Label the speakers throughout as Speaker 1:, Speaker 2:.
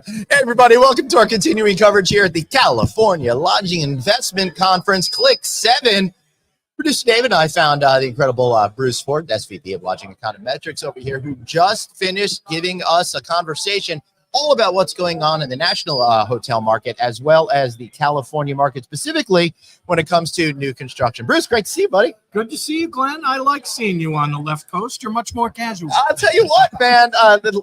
Speaker 1: Hey everybody, welcome to our continuing coverage here at the California Lodging Investment Conference, CLIC 7. Producer David and I found the incredible Bruce Ford, SVP of Lodging Econometrics over here, who just finished giving us a conversation all about what's going on in the national hotel market, as well as the California market, specifically when it comes to new construction. Bruce, great to see you, buddy.
Speaker 2: Good to see you, Glenn. I like seeing you on the left coast. You're much more casual.
Speaker 1: I'll tell you what, man.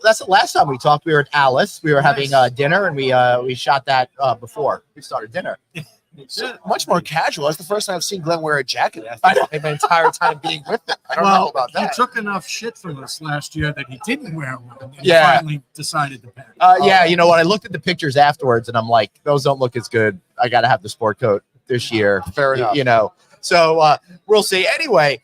Speaker 1: That's the last time we talked. We were at Alice. We were having dinner, and we shot that before we started dinner.
Speaker 3: So much more casual. That's the first time I've seen Glenn wear a jacket. I think my entire time being with him. I don't know about that.
Speaker 2: He took enough shit from us last year that he didn't wear one. And
Speaker 1: Yeah.
Speaker 2: He finally decided to pack.
Speaker 1: Yeah, you know what? I looked at the pictures afterwards, and I'm like, those don't look as good. I got to have the sport coat this year.
Speaker 3: Fair enough.
Speaker 1: You know, so we'll see. Anyway,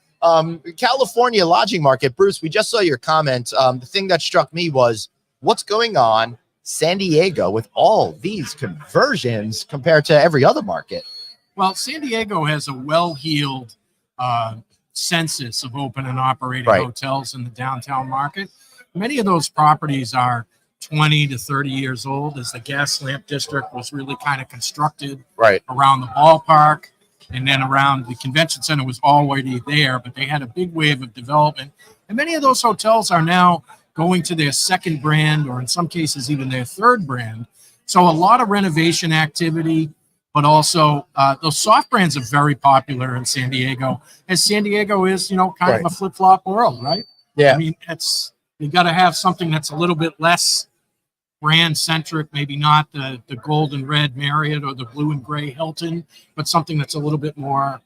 Speaker 1: California lodging market. Bruce, we just saw your comment. The thing that struck me was what's going on San Diego with all these conversions compared to every other market.
Speaker 2: Well, San Diego has a well-heeled census of open and operating hotels in the downtown market. Many of those properties are 20 to 30 years old, as the gas lamp district was really kind of constructed around the ballpark. And then around the convention center was already there, but they had a big wave of development. And many of those hotels are now going to their second brand, or in some cases even their third brand. So a lot of renovation activity, but also those soft brands are very popular in San Diego, as San Diego is, you know, kind of a flip-flop world, right?
Speaker 1: Yeah.
Speaker 2: I mean, you got to have something that's a little bit less brand-centric, maybe not the gold and red Marriott or the blue and gray Hilton, but something that's a little bit more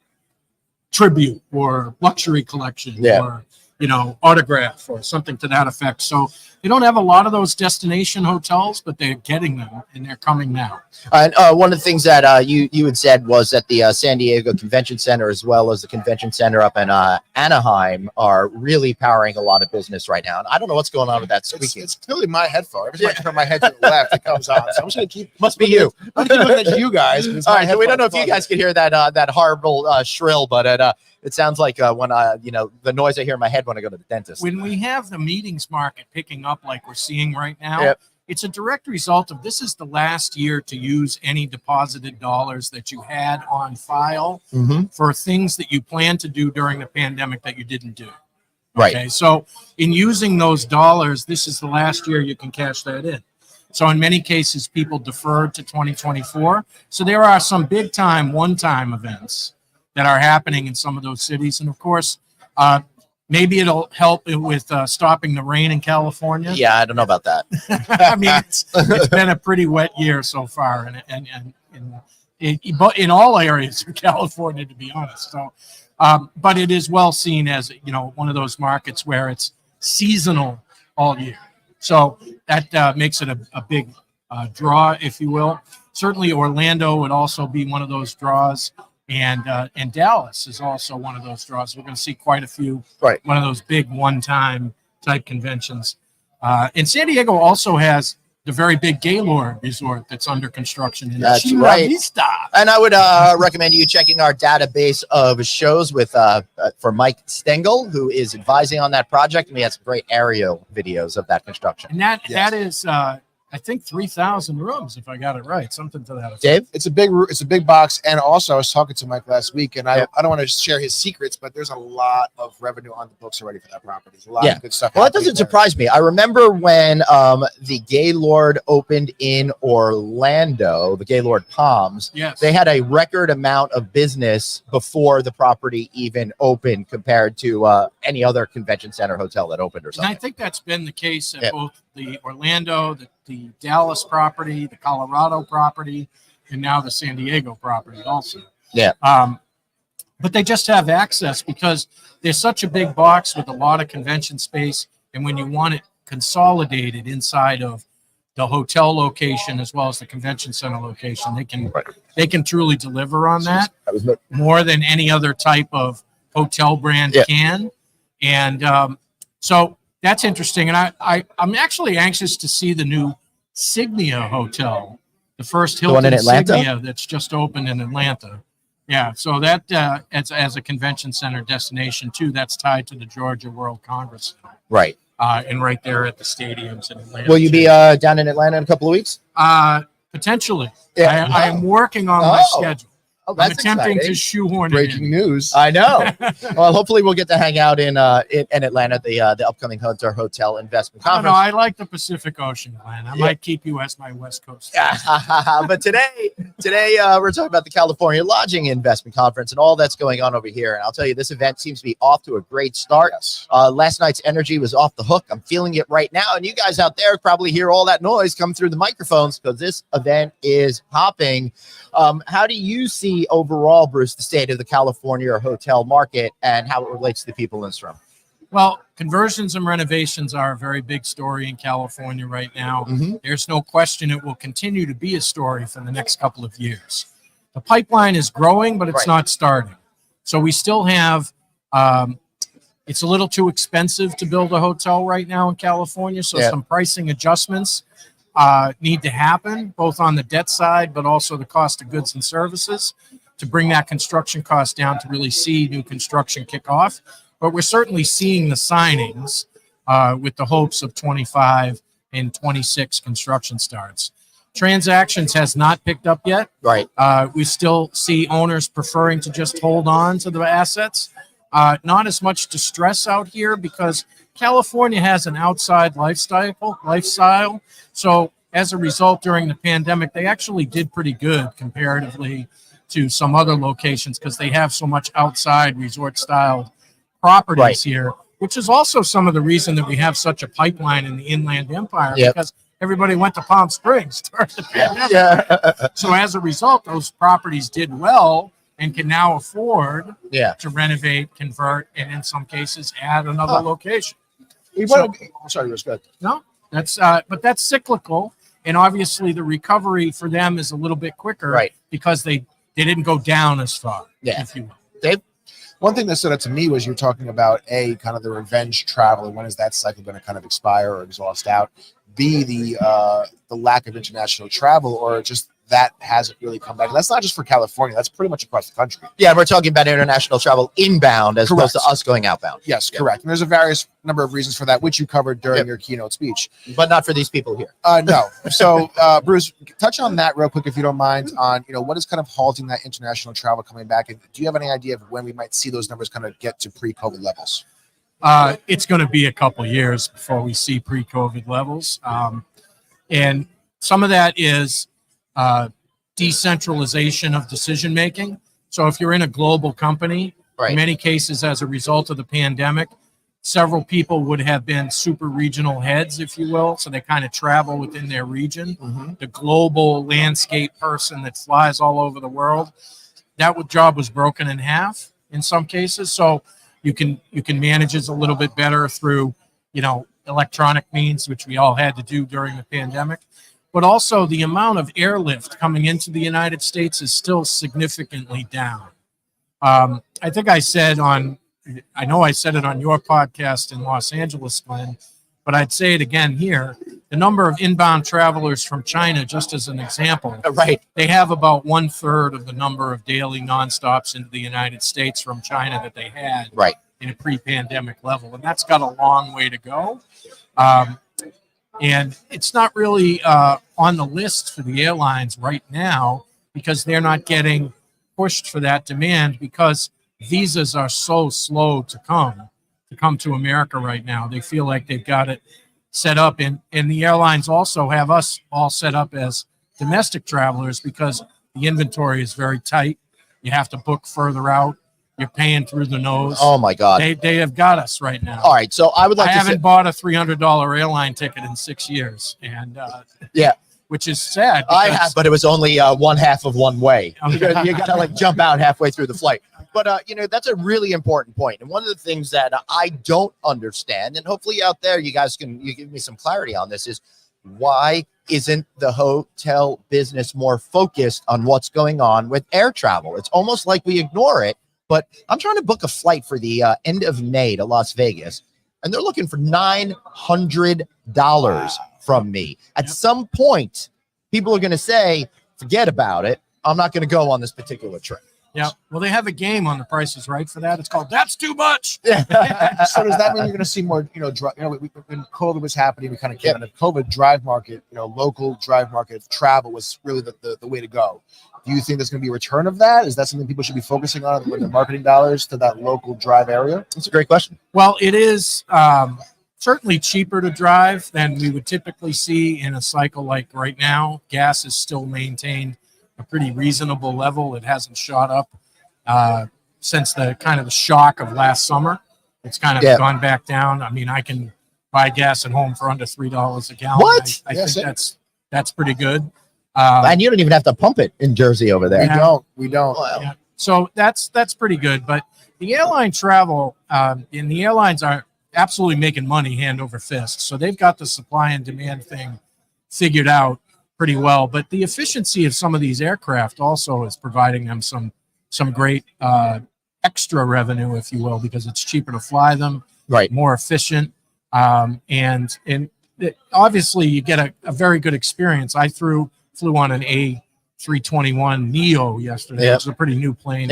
Speaker 2: tribute or luxury collection or, you know, autograph or something to that effect. So they don't have a lot of those destination hotels, but they're getting them, and they're coming now.
Speaker 1: And one of the things that you had said was that the San Diego Convention Center, as well as the Convention Center up in Anaheim, are really powering a lot of business right now. And I don't know what's going on with that squeaking.
Speaker 3: It's clearly my headphone. Every time I turn my head to the left, it comes on. So I'm just going to keep.
Speaker 1: Must be you.
Speaker 3: I'm going to keep looking at you guys.
Speaker 1: All right, so we don't know if you guys can hear that horrible shrill, but it sounds like when you know, the noise I hear in my head when I go to the dentist.
Speaker 2: When we have the meetings market picking up like we're seeing right now, it's a direct result of this is the last year to use any deposited dollars that you had on file for things that you plan to do during the pandemic that you didn't do. Okay, so in using those dollars, this is the last year you can cash that in. So in many cases, people deferred to 2024. So there are some big time, one-time events that are happening in some of those cities. And of course, maybe it'll help with stopping the rain in California.
Speaker 1: Yeah, I don't know about that.
Speaker 2: I mean, it's been a pretty wet year so far, and in all areas of California, to be honest. So, but it is well seen as, you know, one of those markets where it's seasonal all year. So that makes it a big draw, if you will. Certainly, Orlando would also be one of those draws. And Dallas is also one of those draws. We're going to see quite a few, one of those big one-time type conventions. And San Diego also has the very big Gaylord Resort that's under construction. In
Speaker 1: That's
Speaker 2: Chula
Speaker 1: right.
Speaker 2: Vista.
Speaker 1: And I would recommend you checking our database of shows with for Mike Stengel, who is advising on that project, and we have some great aerial videos of that construction.
Speaker 2: And that is, I think, 3,000 rooms, if I got it right, something to that effect.
Speaker 1: Dave?
Speaker 3: It's a big box. And also, I was talking to Mike last week, and I don't want to share his secrets, but there's a lot of revenue on the books already for that property. There's a lot of good stuff.
Speaker 1: Well, that doesn't surprise me. I remember when the Gaylord opened in Orlando, the Gaylord Palms.
Speaker 2: Yes.
Speaker 1: They had a record amount of business before the property even opened compared to any other convention center hotel that opened or something.
Speaker 2: And I think that's been the case at both the Orlando, the Dallas property, the Colorado property, and now the San Diego property also.
Speaker 1: Yeah.
Speaker 2: But they just have access because there's such a big box with a lot of convention space. And when you want it consolidated inside of the hotel location as well as the convention center location, they can truly deliver on that more than any other type of hotel brand can. And so that's interesting. And I'm actually anxious to see the new Signia Hotel, the first Hilton
Speaker 1: in Atlanta?
Speaker 2: Signia that's just opened in Atlanta. Yeah, so that as a convention center destination too, that's tied to the Georgia World Congress Center.
Speaker 1: Right.
Speaker 2: and right there at the stadiums in Atlanta.
Speaker 1: Will you be down in Atlanta in a couple of weeks?
Speaker 2: Potentially.
Speaker 1: Yeah.
Speaker 2: I am working on my schedule.
Speaker 1: Oh,
Speaker 2: I'm
Speaker 1: that's
Speaker 2: attempting
Speaker 1: exciting.
Speaker 2: to shoehorn
Speaker 3: Breaking
Speaker 2: it in.
Speaker 3: news.
Speaker 1: I know. Well, hopefully we'll get to hang out in Atlanta at the upcoming Hotel Investment
Speaker 2: I don't know.
Speaker 1: Conference.
Speaker 2: I like the Pacific Ocean, Glenn. I might keep you as my West Coast.
Speaker 1: But today we're talking about the California Lodging Investment Conference and all that's going on over here. And I'll tell you, this event seems to be off to a great start.
Speaker 3: Yes.
Speaker 1: Last night's energy was off the hook. I'm feeling it right now. And you guys out there probably hear all that noise come through the microphones because this event is hopping. How do you see overall, Bruce, the state of the California or hotel market and how it relates to the people in this room?
Speaker 2: Well, conversions and renovations are a very big story in California right now. There's no question it will continue to be a story for the next couple of years. The pipeline is growing, but it's not starting. So we still have, it's a little too expensive to build a hotel right now in California. So some pricing adjustments need to happen, both on the debt side, but also the cost of goods and services to bring that construction cost down to really see new construction kick off. But we're certainly seeing the signings with the hopes of 25 and 26 construction starts. Transactions has not picked up yet.
Speaker 1: Right.
Speaker 2: We still see owners preferring to just hold on to the assets. Not as much distress out here because California has an outside lifestyle. So as a result, during the pandemic, they actually did pretty good comparatively to some other locations because they have so much outside resort style properties here, which is also some of the reason that we have such a pipeline in the Inland Empire because everybody went to Palm Springs during the pandemic. So as a result, those properties did well and can now afford to renovate, convert, and in some cases add another location.
Speaker 3: Sorry, respect.
Speaker 2: No, that's but that's cyclical, and obviously the recovery for them is a little bit quicker, because they didn't go down as far, if you will.
Speaker 1: Dave?
Speaker 3: One thing that stood out to me was you're talking about kind of the revenge travel, and when is that cycle going to kind of expire or exhaust out? B, the lack of international travel, or just that hasn't really come back. And that's not just for California. That's pretty much across the country.
Speaker 1: Yeah, we're talking about international travel inbound as opposed to us going outbound.
Speaker 3: Yes, correct. And there's a various number of reasons for that, which you covered during your keynote speech.
Speaker 1: But not for these people here.
Speaker 3: No. So, Bruce, touch on that real quick, if you don't mind, on what is kind of halting that international travel coming back. And do you have any idea of when we might see those numbers kind of get to pre-COVID levels?
Speaker 2: It's going to be a couple years before we see pre-COVID levels. And some of that is decentralization of decision making. So if you're in a global company, in many cases as a result of the pandemic, several people would have been super regional heads, if you will. So they kind of travel within their region. The global landscape person that flies all over the world, that job was broken in half in some cases. So you can manage it a little bit better through, electronic means, which we all had to do during the pandemic. But also the amount of airlift coming into the United States is still significantly down. I think I said I know I said it on your podcast in Los Angeles, Glenn, but I'd say it again here. The number of inbound travelers from China, just as an example, they have about 1/3 of the number of daily nonstops into the United States from China that they had in a pre-pandemic level. And that's got a long way to go. And it's not really on the list for the airlines right now because they're not getting pushed for that demand because visas are so slow to come to America right now. They feel like they've got it set up. And the airlines also have us all set up as domestic travelers because the inventory is very tight. You have to book further out. You're paying through the nose.
Speaker 1: Oh my God.
Speaker 2: They have got us right now.
Speaker 1: All right. So I would like
Speaker 2: I
Speaker 1: to
Speaker 2: haven't bought a $300 airline ticket in 6 years. And which is sad.
Speaker 1: I have, but it was only one half of one way. You got to jump out halfway through the flight. But, that's a really important point. And one of the things that I don't understand, and hopefully out there, you give me some clarity on this, is why isn't the hotel business more focused on what's going on with air travel? It's almost like we ignore it. But I'm trying to book a flight for the end of May to Las Vegas, and they're looking for $900 from me. At some point, people are going to say, forget about it. I'm not going to go on this particular trip.
Speaker 2: Yeah. Well, they have a game on The Price is Right for that. It's called "That's Too Much."
Speaker 3: So does that mean you're going to see more, when COVID was happening, we kind of came in a COVID drive market, local drive market travel was really the way to go. Do you think there's going to be a return of that? Is that something people should be focusing on with their marketing dollars to that local drive area?
Speaker 1: That's a great question.
Speaker 2: Well, it is certainly cheaper to drive than we would typically see in a cycle like right now. Gas is still maintained a pretty reasonable level. It hasn't shot up since the kind of the shock of last summer. It's kind of gone back down. I mean, I can buy gas at home for under $3 a gallon.
Speaker 1: What?
Speaker 2: I think that's pretty good.
Speaker 1: And you don't even have to pump it in Jersey over there.
Speaker 3: We don't.
Speaker 1: Wow.
Speaker 2: Yeah. So that's pretty good. But the airline travel and the airlines are absolutely making money hand over fist. So they've got the supply and demand thing figured out pretty well. But the efficiency of some of these aircraft also is providing them some great extra revenue, if you will, because it's cheaper to fly them,
Speaker 1: right?
Speaker 2: More efficient, and obviously you get a very good experience. I flew on an A321 Neo yesterday, which is a pretty new plane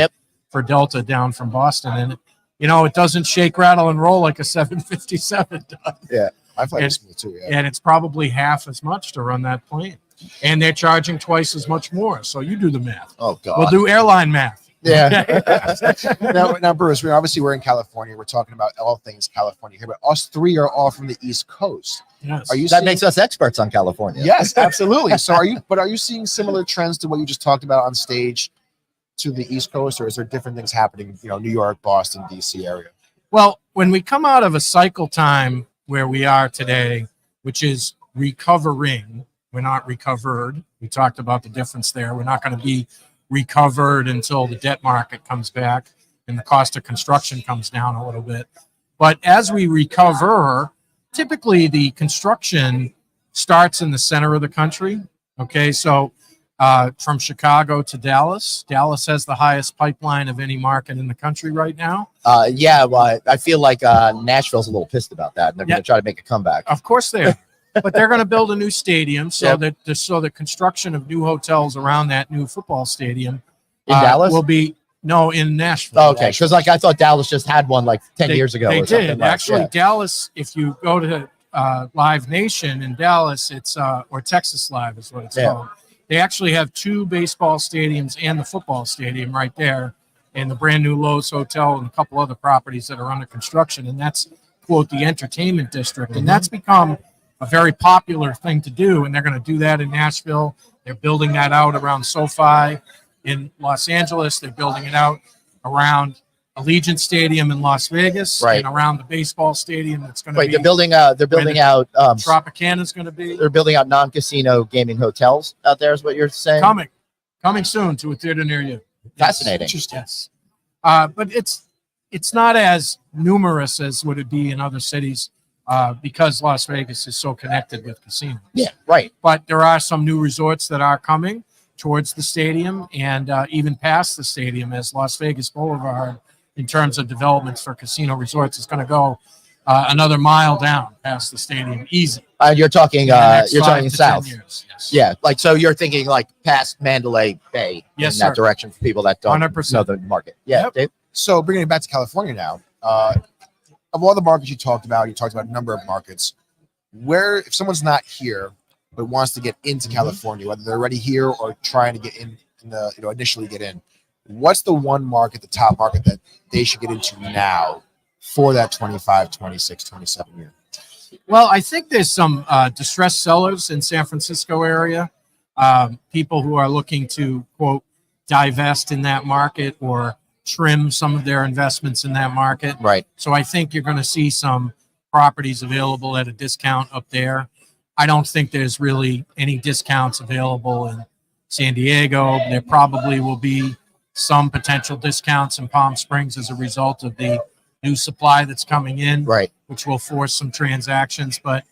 Speaker 2: for Delta down from Boston, and it doesn't shake, rattle, and roll like a 757 does.
Speaker 3: Yeah, I fly this too. Yeah,
Speaker 2: and it's probably half as much to run that plane, and they're charging twice as much more. So you do the math.
Speaker 1: Oh God,
Speaker 2: we'll do airline math.
Speaker 3: Yeah. now, Bruce, we're in California. We're talking about all things California here, but us three are all from the East Coast.
Speaker 2: Yes.
Speaker 1: That makes us experts on California.
Speaker 3: Yes, absolutely. So are you seeing similar trends to what you just talked about on stage to the East Coast, or is there different things happening, New York, Boston, DC area?
Speaker 2: Well, when we come out of a cycle time where we are today, which is recovering, we're not recovered. We talked about the difference there. We're not going to be recovered until the debt market comes back and the cost of construction comes down a little bit. But as we recover, typically the construction starts in the center of the country. Okay, so from Chicago to Dallas has the highest pipeline of any market in the country right now.
Speaker 1: Well, I feel like Nashville's a little pissed about that, and they're going to try to make a comeback.
Speaker 2: Of course they are. But they're going to build a new stadium so that the construction of new hotels around that new football stadium
Speaker 1: in Dallas
Speaker 2: will be in Nashville.
Speaker 1: Oh, okay, because I thought Dallas just had one like 10 years ago.
Speaker 2: They
Speaker 1: or
Speaker 2: did
Speaker 1: something
Speaker 2: actually. Dallas, if you go to Live Nation in Dallas, it's or Texas Live is what it's called. They actually have two baseball stadiums and the football stadium right there, and the brand new Lowe's Hotel and a couple other properties that are under construction, and that's quote the entertainment district, and that's become a very popular thing to do, and they're going to do that in Nashville. They're building that out around SoFi in Los Angeles. They're building it out around Allegiant Stadium in Las Vegas, and around the baseball stadium that's going to be.
Speaker 1: They're building out.
Speaker 2: Tropicana's going to be.
Speaker 1: They're building out non-casino gaming hotels out there. Is what you're saying?
Speaker 2: Coming soon to a theater near you.
Speaker 1: Fascinating.
Speaker 2: Yes. But it's not as numerous as would it be in other cities. Because Las Vegas is so connected with casinos.
Speaker 1: Yeah, right.
Speaker 2: But there are some new resorts that are coming towards the stadium and even past the stadium, as Las Vegas Boulevard, in terms of developments for casino resorts, is going to go another mile down past the stadium, easy.
Speaker 1: You're talking south.
Speaker 2: Years, yes.
Speaker 1: Yeah, so you're thinking like past Mandalay Bay in that direction for people that don't
Speaker 2: 100%.
Speaker 1: know the market. Yeah, Dave?
Speaker 3: So bringing it back to California now. Of all the markets you talked about a number of markets. Where, if someone's not here but wants to get into California, whether they're already here or trying to get in initially get in, what's the one market, the top market that they should get into now for that 25, 26, 27 year?
Speaker 2: Well, I think there's some distressed sellers in San Francisco area, people who are looking to, quote, divest in that market or trim some of their investments in that market.
Speaker 1: Right.
Speaker 2: So I think you're going to see some properties available at a discount up there. I don't think there's really any discounts available in San Diego. There probably will be some potential discounts in Palm Springs as a result of the new supply that's coming in, which will force some transactions. But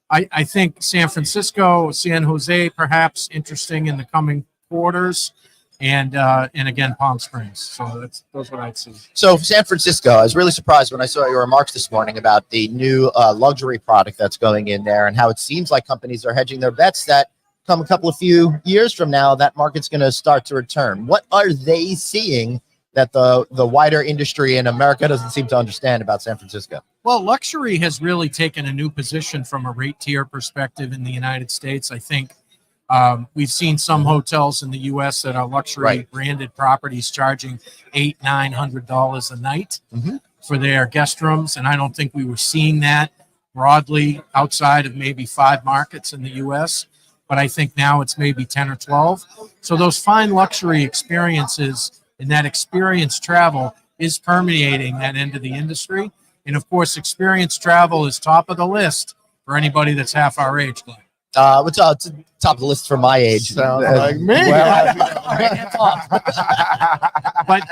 Speaker 2: I think San Francisco, San Jose, perhaps interesting in the coming quarters. And again, Palm Springs. So those what I'd see.
Speaker 1: So San Francisco, I was really surprised when I saw your remarks this morning about the new luxury product that's going in there and how it seems like companies are hedging their bets that come a few years from now, that market's going to start to return. What are they seeing that the wider industry in America doesn't seem to understand about San Francisco?
Speaker 2: Well, luxury has really taken a new position from a rate tier perspective in the United States. I think we've seen some hotels in the U.S. that are luxury branded properties charging $800-900 a night for their guest rooms, and I don't think we were seeing that broadly outside of maybe 5 markets in the U.S., but I think now it's maybe 10 or 12. So those fine luxury experiences and that experience travel is permeating that end of the industry. And of course, experience travel is top of the list for anybody that's half our age, Glenn.
Speaker 1: What's top of the list for my age?
Speaker 3: Sounds like me.
Speaker 2: But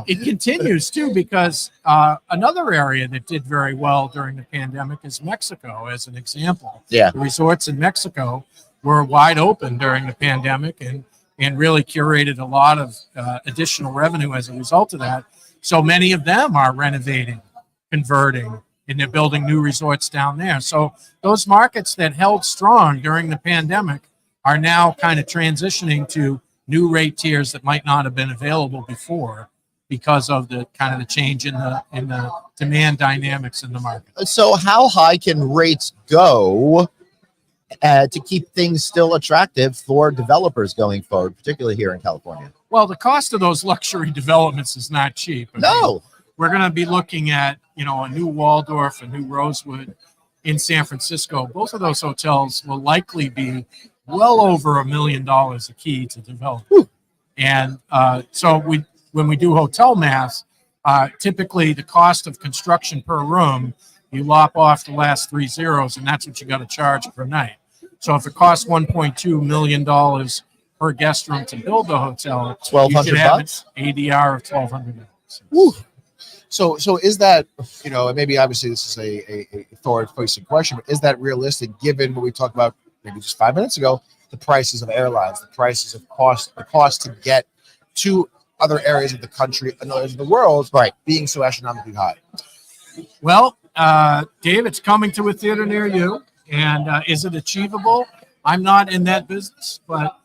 Speaker 2: it continues too, because another area that did very well during the pandemic is Mexico, as an example.
Speaker 1: Yeah.
Speaker 2: The resorts in Mexico were wide open during the pandemic and really curated a lot of additional revenue as a result of that. So many of them are renovating, converting, and they're building new resorts down there. So those markets that held strong during the pandemic are now kind of transitioning to new rate tiers that might not have been available before because of the kind of the change in the demand dynamics in the market.
Speaker 1: So how high can rates go to keep things still attractive for developers going forward, particularly here in California?
Speaker 2: Well, the cost of those luxury developments is not cheap. I mean, we're going to be looking at, a new Waldorf, a new Rosewood in San Francisco. Both of those hotels will likely be well over $1 million a key to develop. And so when we do hotel math, typically the cost of construction per room, you lop off the last 3 zeros, and that's what you got to charge per night. So if it costs $1.2 million per guest room to build the hotel,
Speaker 1: $1,200,
Speaker 2: ADR of $1,200.
Speaker 3: So is that, and maybe obviously this is a forward-facing question, but is that realistic given what we talked about maybe just 5 minutes ago, the prices of airlines, the prices of the cost to get to other areas of the country and others of the world, being so astronomically high?
Speaker 2: Well, Dave, it's coming to a theater near you. And is it achievable? I'm not in that business, but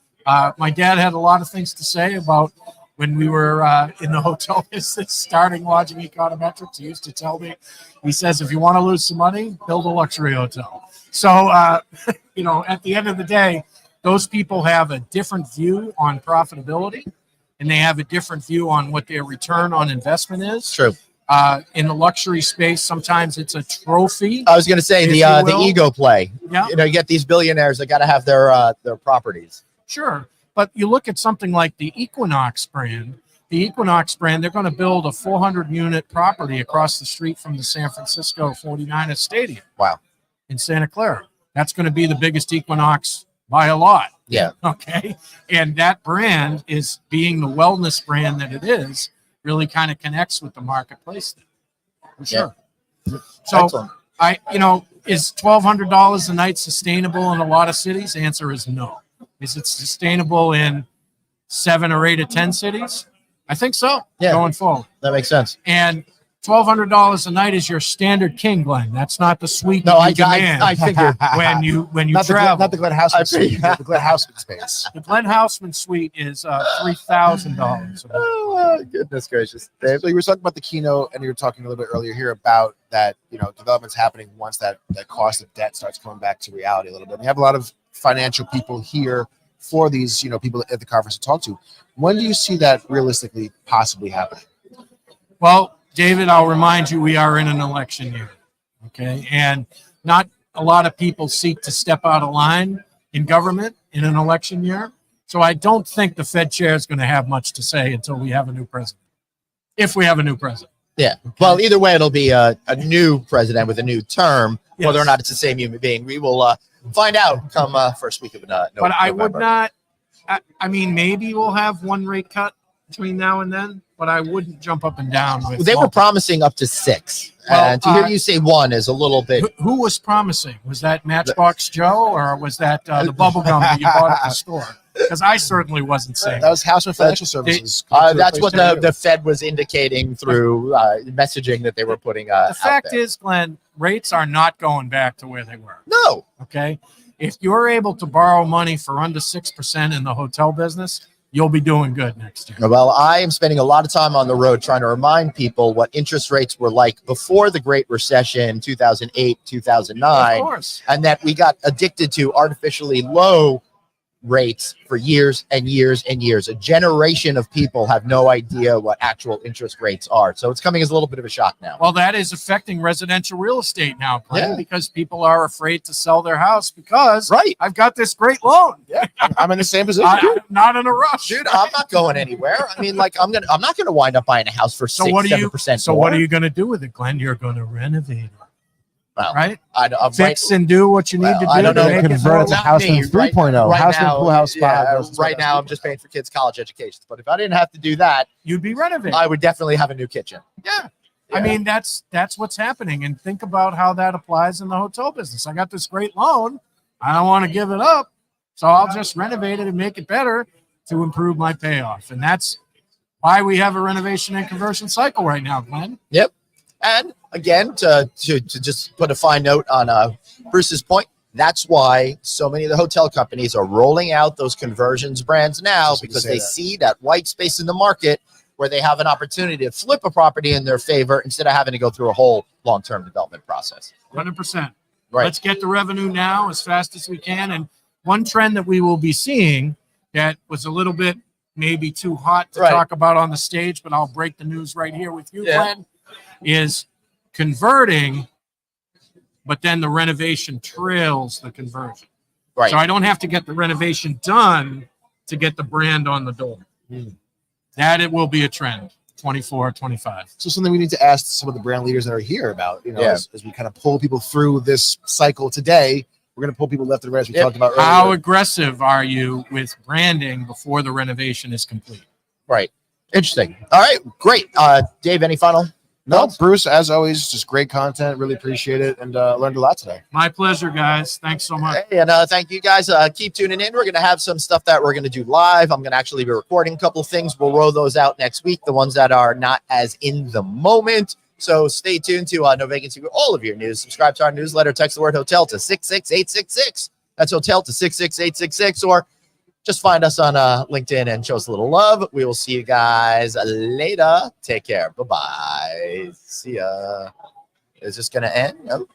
Speaker 2: my dad had a lot of things to say about when we were in the hotel business, starting lodging econometrics. He used to tell me, he says, if you want to lose some money, build a luxury hotel. So, at the end of the day, those people have a different view on profitability, and they have a different view on what their return on investment is.
Speaker 1: True.
Speaker 2: In the luxury space, sometimes it's a trophy.
Speaker 1: I was going to say the ego play.
Speaker 2: Yeah.
Speaker 1: You get these billionaires that got to have their properties.
Speaker 2: Sure. But you look at something like the Equinox brand. The Equinox brand, they're going to build a 400-unit property across the street from the San Francisco 49ers Stadium.
Speaker 1: Wow.
Speaker 2: In Santa Clara. That's going to be the biggest Equinox by a lot.
Speaker 1: Yeah.
Speaker 2: Okay. And that brand is, being the wellness brand that it is, really kind of connects with the marketplace. For sure.
Speaker 1: Yeah.
Speaker 2: So
Speaker 1: excellent.
Speaker 2: Is $1,200 a night sustainable in a lot of cities? The answer is no. Is it sustainable in 7 or 8 or 10 cities? I think so.
Speaker 1: Yeah.
Speaker 2: Going forward.
Speaker 1: That makes sense.
Speaker 2: And $1,200 a night is your standard king, Glenn. That's not the suite.
Speaker 1: No, I
Speaker 2: figured when you
Speaker 3: not
Speaker 2: travel.
Speaker 3: Not the Glenn Houseman suite. The Glenn Houseman space.
Speaker 2: The Glenn Houseman suite is $3,000.
Speaker 1: Oh, goodness gracious, Dave.
Speaker 3: So you were talking about the keynote, and you were talking a little bit earlier here about that. Development's happening once that cost of debt starts coming back to reality a little bit. We have a lot of financial people here for these, people at the conference to talk to. When do you see that realistically possibly happening?
Speaker 2: Well, David, I'll remind you, we are in an election year, okay? And not a lot of people seek to step out of line in government in an election year. So I don't think the Fed chair is going to have much to say until we have a new president, if we have a new president.
Speaker 1: Yeah. Okay. Well, either way, it'll be a new president with a new term. Yes. Whether or not it's the same human being, we will find out come first week of November.
Speaker 2: But I would not. I mean, maybe we'll have one rate cut between now and then, but I wouldn't jump up and down.
Speaker 1: They were promising up to 6. Well, and to hear you say 1 is a little bit.
Speaker 2: Who was promising? Was that Matchbox Joe, or was that the bubble gum that you bought at the store? Because I certainly wasn't saying
Speaker 3: that was Houseman Financial Services.
Speaker 1: That's what the Fed was indicating through messaging that they were putting.
Speaker 2: The fact is, Glenn, rates are not going back to where they were.
Speaker 1: No.
Speaker 2: Okay. If you're able to borrow money for under 6% in the hotel business, you'll be doing good next year.
Speaker 1: Well, I am spending a lot of time on the road trying to remind people what interest rates were like before the Great Recession, 2008, 2009,
Speaker 2: Of course.
Speaker 1: and that we got addicted to artificially low rates for years and years and years. A generation of people have no idea what actual interest rates are. So it's coming as a little bit of a shock now.
Speaker 2: Well, that is affecting residential real estate now, Glenn,
Speaker 1: Yeah.
Speaker 2: because people are afraid to sell their house because
Speaker 1: Right.
Speaker 2: I've got this great loan.
Speaker 3: Yeah, I'm in the same position.
Speaker 2: I'm not in a rush.
Speaker 1: Dude, I'm not going anywhere. I mean, like, I'm not gonna wind up buying a house for
Speaker 2: So
Speaker 1: 6-7%.
Speaker 2: So what are you going to do with it, Glenn? You're going to renovate it,
Speaker 1: Well,
Speaker 2: right?
Speaker 1: I'm
Speaker 2: Fix and do what you need to do.
Speaker 1: I don't
Speaker 2: to
Speaker 1: know.
Speaker 2: make it
Speaker 3: Convert
Speaker 2: more
Speaker 3: it to
Speaker 1: Not
Speaker 3: house
Speaker 1: me.
Speaker 3: in 3.0,
Speaker 1: right
Speaker 3: house in
Speaker 1: now,
Speaker 3: pool house
Speaker 1: yeah,
Speaker 3: spot.
Speaker 1: right now, I'm just paying for kids' college educations. But if I didn't have to do that,
Speaker 2: You'd be renovating.
Speaker 1: I would definitely have a new kitchen.
Speaker 2: Yeah.
Speaker 1: Yeah.
Speaker 2: I mean, that's what's happening. And think about how that applies in the hotel business. I got this great loan. I don't want to give it up. So I'll just renovate it and make it better to improve my payoff. And that's why we have a renovation and conversion cycle right now, Glenn.
Speaker 1: Yep. And again, to just put a fine note on Bruce's point, that's why so many of the hotel companies are rolling out those conversions brands now,
Speaker 3: Just
Speaker 1: because
Speaker 3: say
Speaker 1: they
Speaker 3: that.
Speaker 1: see that white space in the market where they have an opportunity to flip a property in their favor instead of having to go through a whole long-term development process.
Speaker 2: 100%.
Speaker 1: Right.
Speaker 2: Let's get the revenue now as fast as we can. And one trend that we will be seeing that was a little bit maybe too hot to
Speaker 1: Right.
Speaker 2: talk about on the stage, but I'll break the news right here with you,
Speaker 1: Yeah.
Speaker 2: Glenn, is converting, but then the renovation trails the conversion.
Speaker 1: Right.
Speaker 2: So I don't have to get the renovation done to get the brand on the door.
Speaker 3: Hmm.
Speaker 2: That it will be a trend, 24, 25.
Speaker 3: So something we need to ask some of the brand leaders that are here about,
Speaker 1: Yeah.
Speaker 3: as we kind of pull people through this cycle today. We're going to pull people left and right, as we
Speaker 1: Yep.
Speaker 3: talked about earlier.
Speaker 2: How aggressive are you with branding before the renovation is complete?
Speaker 1: Right. Interesting. All right. Great. Dave, any final?
Speaker 3: No, Bruce, as always, just great content. Really appreciate it, and learned a lot today.
Speaker 2: My pleasure, guys. Thanks so much.
Speaker 1: Hey, and thank you guys. Keep tuning in. We're going to have some stuff that we're going to do live. I'm going to actually be recording a couple of things. We'll roll those out next week, the ones that are not as in the moment. So stay tuned to No Vacancy for all of your news. Subscribe to our newsletter. Text the word hotel to 66866. That's hotel to 66866. Or just find us on LinkedIn and show us a little love. We will see you guys later. Take care. Bye-bye. See ya. Is this going to end? Nope.